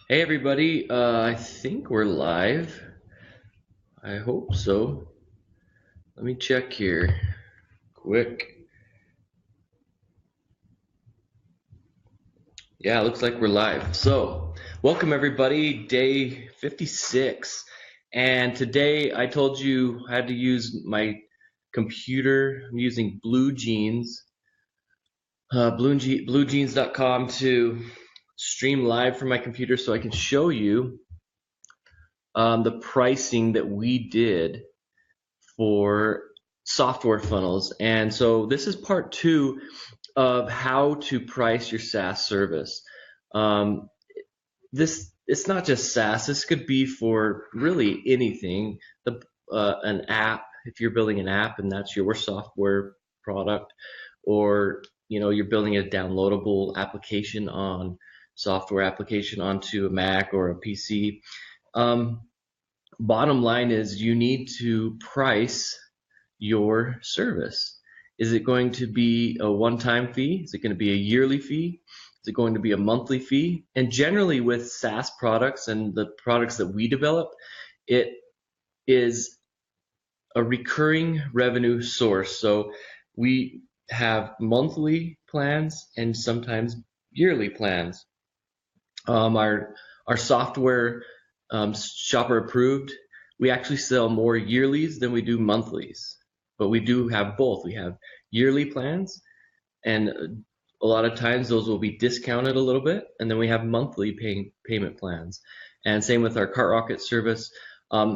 Hey everybody, I think we're live. I hope so. Let me check here quick. Yeah, looks like we're live. So, welcome everybody, day 56. And today I told you I had to use my computer. I'm using Blue Jeans, bluejeans.com to stream live from my computer so I can show you the pricing that we did for software funnels. And so this is part two of how to price your SaaS service. Um, this it's not just SaaS. This could be for really anything. An app, if you're building an app and that's your software product, or you're building a downloadable application on software application onto a Mac or a PC. Um, Bottom line is you need to price your service. Is it going to be a one-time fee? Is it going to be a yearly fee? Is it going to be a monthly fee? And generally with SaaS products and the products that we develop, it is a recurring revenue source. So we have monthly plans and sometimes yearly plans. Our software, shopper approved, we actually sell more yearlies than we do monthlies, but we do have both. We have yearly plans, and a lot of times those will be discounted a little bit, and then we have monthly payment plans. And same with our Cart Rocket service.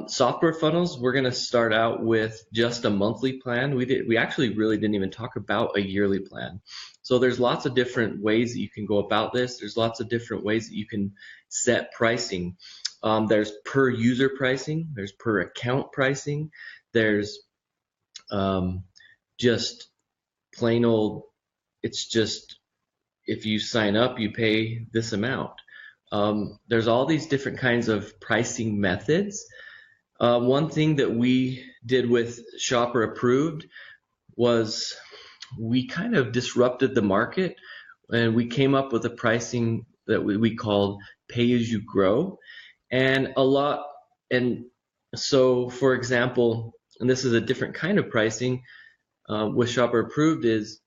Software funnels, we're going to start out with just a monthly plan. We actually really didn't even talk about a yearly plan. So there's lots of different ways that you can go about this. There's lots of different ways that you can set pricing. There's per user pricing, there's per account pricing, there's just plain old, it's just if you sign up, you pay this amount. There's all these different kinds of pricing methods. One thing that we did with Shopper Approved was we kind of disrupted the market, and we came up with a pricing that we called pay as you grow. And so for example, and this is a different kind of pricing with Shopper Approved, is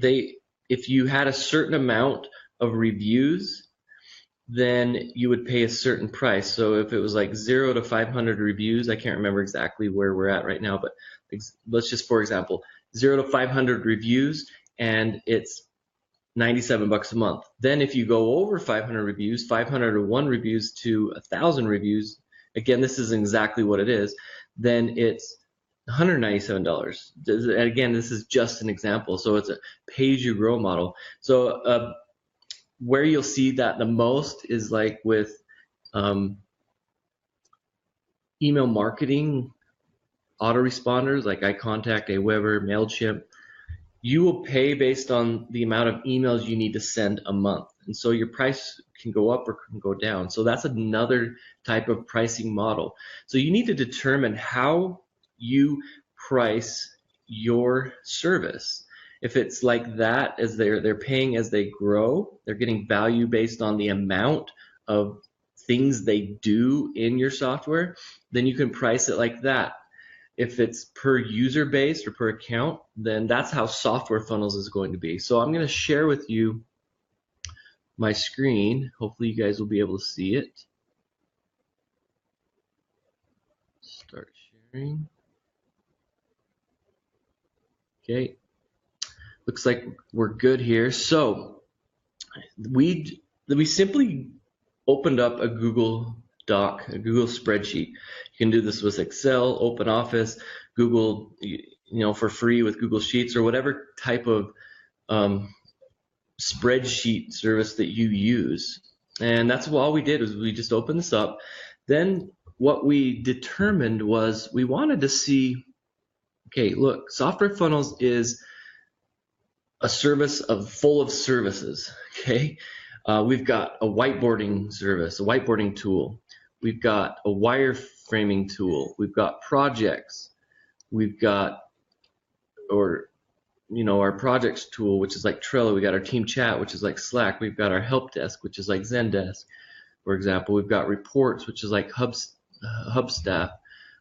if you had a certain amount of reviews, then you would pay a certain price. So if it was like 0 to 500 reviews, I can't remember exactly where we're at right now, but let's just, for example, 0 to 500 reviews, and it's $97 a month. Then if you go over 500 reviews, 501 reviews to 1,000 reviews, again, this is exactly what it is, then it's $197. And again, this is just an example. So it's a pay-as-you-grow model. So where you'll see that the most is like with email marketing, autoresponders like iContact, Aweber, MailChimp. You will pay based on the amount of emails you need to send a month. And so your price can go up or can go down. So that's another type of pricing model. So you need to determine how you price your service. If it's like that, as they're paying as they grow, they're getting value based on the amount of things they do in your software, then you can price it like that. If it's per user based or per account, then that's how software funnels is going to be. So I'm going to share with you my screen. Hopefully you guys will be able to see it. Start sharing. Okay. Looks like we're good here. So we simply opened up a Google Doc, a Google spreadsheet. You can do this with Excel, OpenOffice, Google, for free with Google Sheets or whatever type of spreadsheet service that you use. And that's all we did was we just opened this up. Then what we determined was we wanted to see, okay, look, Software Funnels is a service full of services, okay? We've got a whiteboarding service, a whiteboarding tool. We've got a wireframing tool. We've got projects. We've got, our projects tool, which is like Trello. We got our team chat, which is like Slack. We've got our help desk, which is like Zendesk. for example. We've got reports, which is like Hubstaff.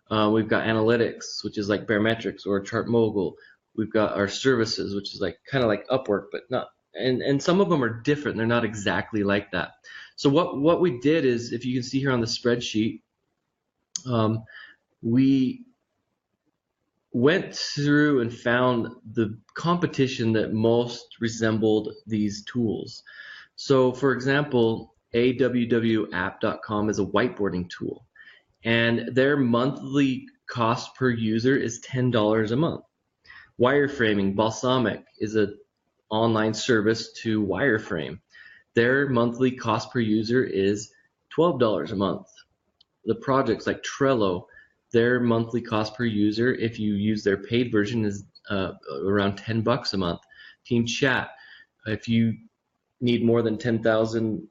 We've got analytics, which is like Barometrics or ChartMogul. We've got our services, which is like kind of like Upwork, but not. And some of them are different. They're not exactly like that. So what we did is, if you can see here on the spreadsheet, we went through and found the competition that most resembled these tools. So for example, awwapp.com is a whiteboarding tool, and their monthly cost per user is $10 a month. Wireframing, Balsamic is an online service to wireframe. Their monthly cost per user is $12 a month. The projects like Trello, their monthly cost per user, if you use their paid version, is around $10 a month. Team Chat, if you need more than 10,000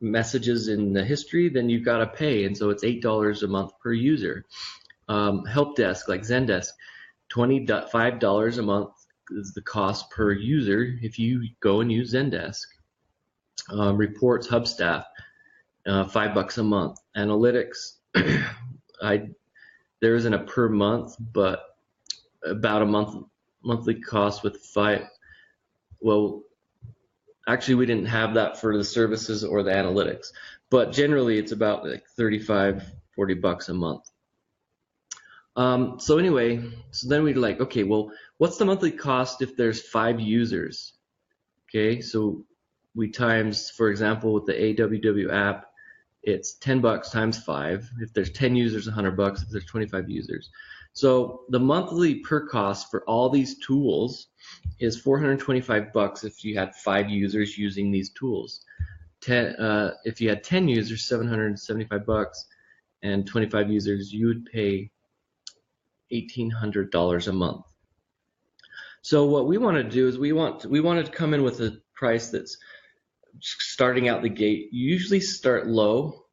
messages in the history, then you've got to pay, and so it's $8 a month per user. Help desk like Zendesk, $25 a month is the cost per user if you go and use Zendesk. Reports, Hubstaff, $5 a month. Analytics, there isn't a per month, but about a monthly cost with well, actually we didn't have that for the services or the analytics, but generally it's about like $35-40 a month. So anyway, so then we're like, okay, well, what's the monthly cost if there's 5 users? Okay, so we times, for example, with the AWW app, it's $10 times 5. If there's 10 users, $100. If there's 25 users. So the monthly per cost for all these tools is $425 if you had 5 users using these tools. If you had 10 users, $775, and 25 users, you would pay $1,800 a month. So what we want to do is we want to come in with a price that's starting out the gate. You usually start low,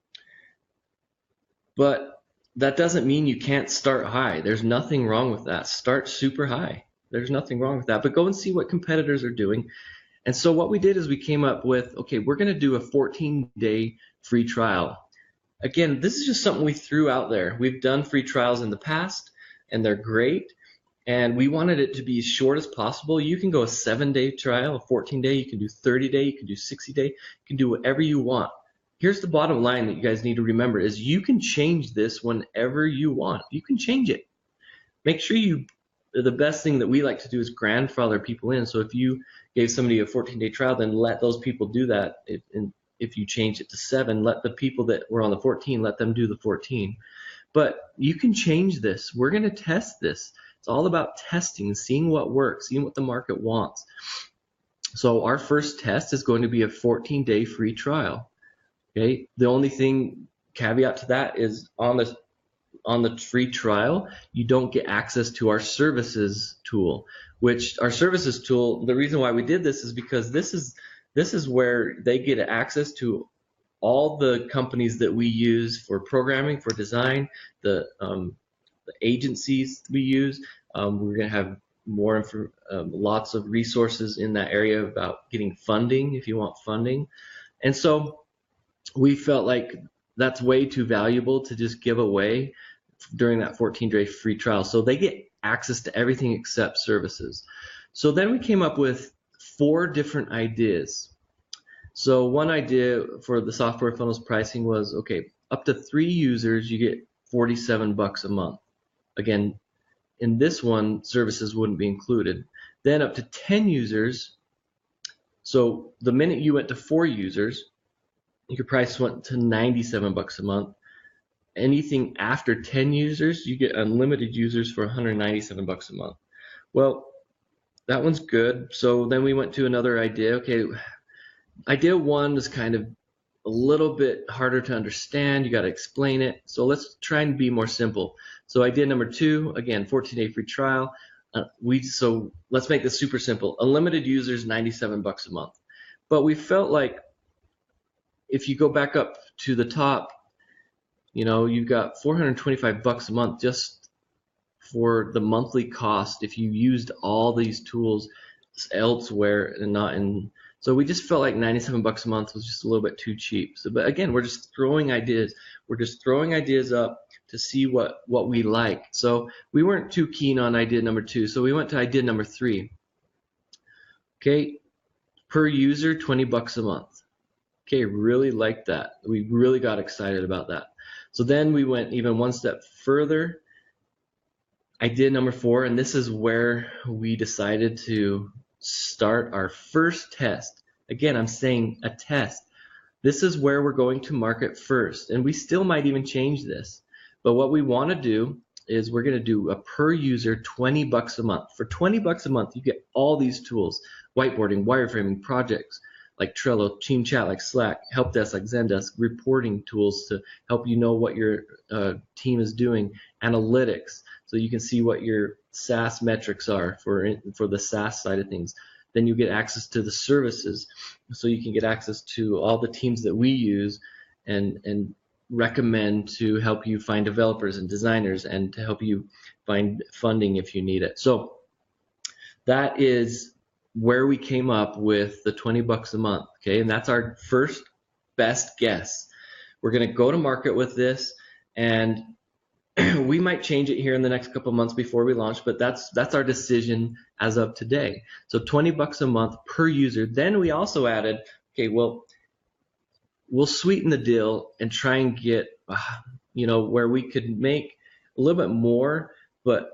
but that doesn't mean you can't start high. There's nothing wrong with that. Start super high. There's nothing wrong with that, but go and see what competitors are doing. And so what we did is we came up with, okay, we're going to do a 14-day free trial. Again, this is just something we threw out there. We've done free trials in the past, and they're great. And we wanted it to be as short as possible. You can go a 7-day trial, a 14-day, you can do 30-day, you can do 60-day, you can do whatever you want. Here's the bottom line that you guys need to remember is you can change this whenever you want. You can change it. Make sure the best thing that we like to do is grandfather people in. So if you gave somebody a 14-day trial, then let those people do that. If you change it to 7, let the people that were on the 14, let them do the 14. But you can change this. We're going to test this. It's all about testing, seeing what works, seeing what the market wants. So our first test is going to be a 14-day free trial. Okay. The only caveat to that is on the free trial, you don't get access to our services tool. Which our services tool, the reason why we did this is because this is where they get access to all the companies that we use for programming, for design, the agencies we use. We're going to have lots of resources in that area about getting funding if you want funding. And so we felt like that's way too valuable to just give away during that 14-day free trial. So they get access to everything except services. So then we came up with 4 different ideas. So one idea for the software funnels pricing was, okay, up to 3 users, you get $47 a month. Again, in this one, services wouldn't be included. Then up to 10 users, so the minute you went to 4 users, your price went to $97 a month. Anything after 10 users, you get unlimited users for $197 a month. Well, that one's good. So then we went to another idea. Okay, idea 1 is kind of a little bit harder to understand. You got to explain it. So let's try and be more simple. So idea number 2, again, 14-day free trial. So let's make this super simple. Unlimited users, $97 a month. But we felt like if you go back up to the top, you've got $425 a month just for the monthly cost if you used all these tools elsewhere and not in So we just felt like $97 a month was just a little bit too cheap. So, but again, we're just throwing ideas. We're just throwing ideas up to see what we like. So we weren't too keen on idea number 2. So we went to idea number 3. Okay, per user, $20 a month. Okay, really liked that. We really got excited about that. So then we went even one step further. Idea number 4, and this is where we decided to start our first test. Again, I'm saying a test. This is where we're going to market first, and we still might even change this. But what we want to do is we're going to do a per user $20 a month. For $20 a month, you get all these tools: whiteboarding, wireframing, projects like Trello, Team Chat like Slack, help desk like Zendesk, reporting tools to help you know what your team is doing, analytics, so you can see what your SaaS metrics are for the SaaS side of things. Then you get access to the services, so you can get access to all the teams that we use and recommend to help you find developers and designers and to help you find funding if you need it. So that is where we came up with the $20 a month, okay? And that's our first best guess. We're going to go to market with this, and we might change it here in the next couple of months before we launch, but that's our decision as of today. So $20 a month per user. Then we also added, okay, well, we'll sweeten the deal and try and get, where we could make a little bit more, but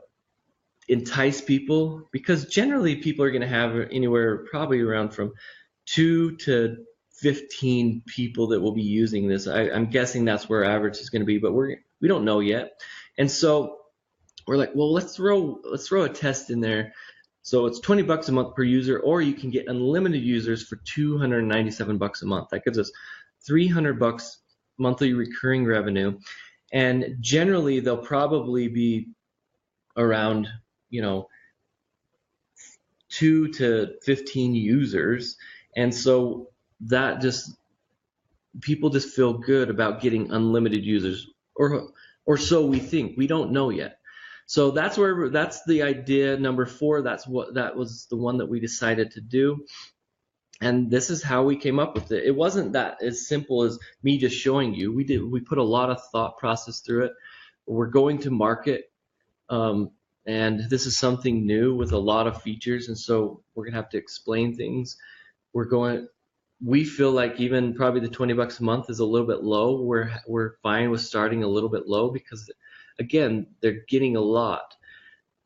entice people, because generally people are going to have anywhere probably around from 2 to 15 people that will be using this. I'm guessing that's where average is going to be, but we don't know yet. And so we're like, well, let's throw a test in there. So it's $20 a month per user, or you can get unlimited users for $297 a month. That gives us $300 monthly recurring revenue. And generally they'll probably be around 2 to 15 users, and so that people just feel good about getting unlimited users, or so we think. We don't know yet. So that's the idea number 4. That was the one that we decided to do, and this is how we came up with it. It wasn't that as simple as me just showing you. We put a lot of thought process through it. We're going to market. And this is something new with a lot of features, and so we're gonna have to explain things. We feel like even probably the $20 a month is a little bit low. We're fine with starting a little bit low because, again, they're getting a lot.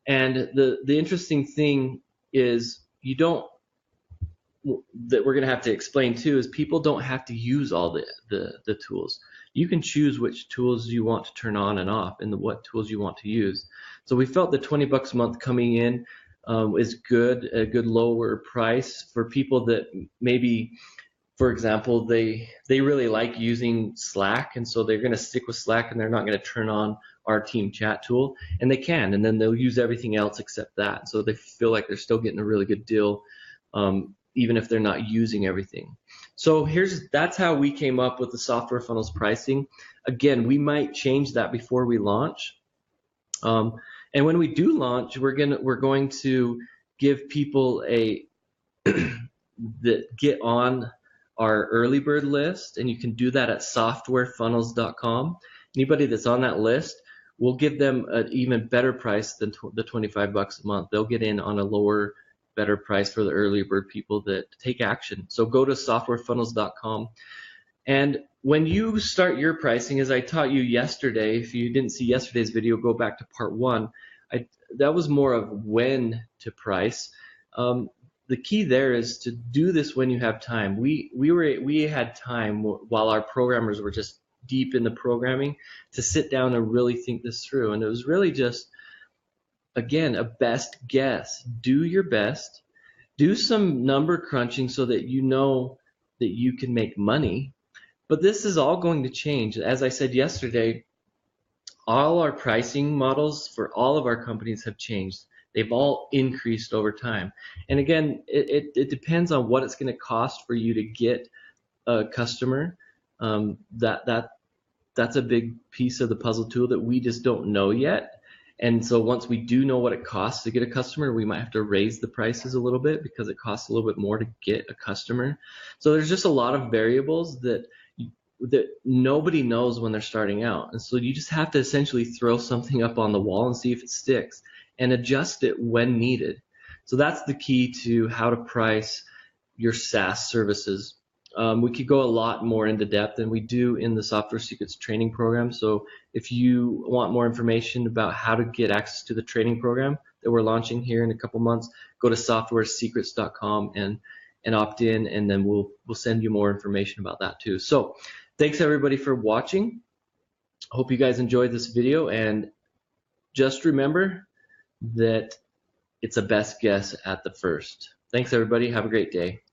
And the interesting thing is that we're gonna have to explain too is people don't have to use all the tools. You can choose which tools you want to turn on and off and what tools you want to use. So we felt the $20 a month coming in is good, a good lower price for people that maybe, for example, they really like using Slack, and so they're going to stick with Slack and they're not going to turn on our team chat tool, and they can, and then they'll use everything else except that. So they feel like they're still getting a really good deal, even if they're not using everything. So that's how we came up with the software funnels pricing. Again, we might change that before we launch. And when we do launch, we're going to give people that get on our early bird list, and you can do that at softwarefunnels.com. Anybody that's on that list, we'll give them an even better price than the $25 a month. They'll get in on a lower, better price for the early bird people that take action. So go to softwarefunnels.com. And when you start your pricing, as I taught you yesterday, if you didn't see yesterday's video, go back to part 1. That was more of when to price. The key there is to do this when you have time. We had time while our programmers were just deep in the programming to sit down and really think this through. And it was really just, again, a best guess. Do your best. Do some number crunching so that you know that you can make money. But this is all going to change. As I said yesterday, all our pricing models for all of our companies have changed. They've all increased over time. And again, it depends on what it's going to cost for you to get a customer. That's a big piece of the puzzle too that we just don't know yet. And so once we do know what it costs to get a customer, we might have to raise the prices a little bit because it costs a little bit more to get a customer. So there's just a lot of variables that nobody knows when they're starting out. And so you just have to essentially throw something up on the wall and see if it sticks and adjust it when needed. So that's the key to how to price your SaaS services. We could go a lot more into depth than we do in the Software Secrets training program. So if you want more information about how to get access to the training program that we're launching here in a couple months, go to softwaresecrets.com and opt in, and then we'll send you more information about that too. So thanks everybody for watching. Hope you guys enjoyed this video, and just remember that it's a best guess at the first. Thanks everybody. Have a great day.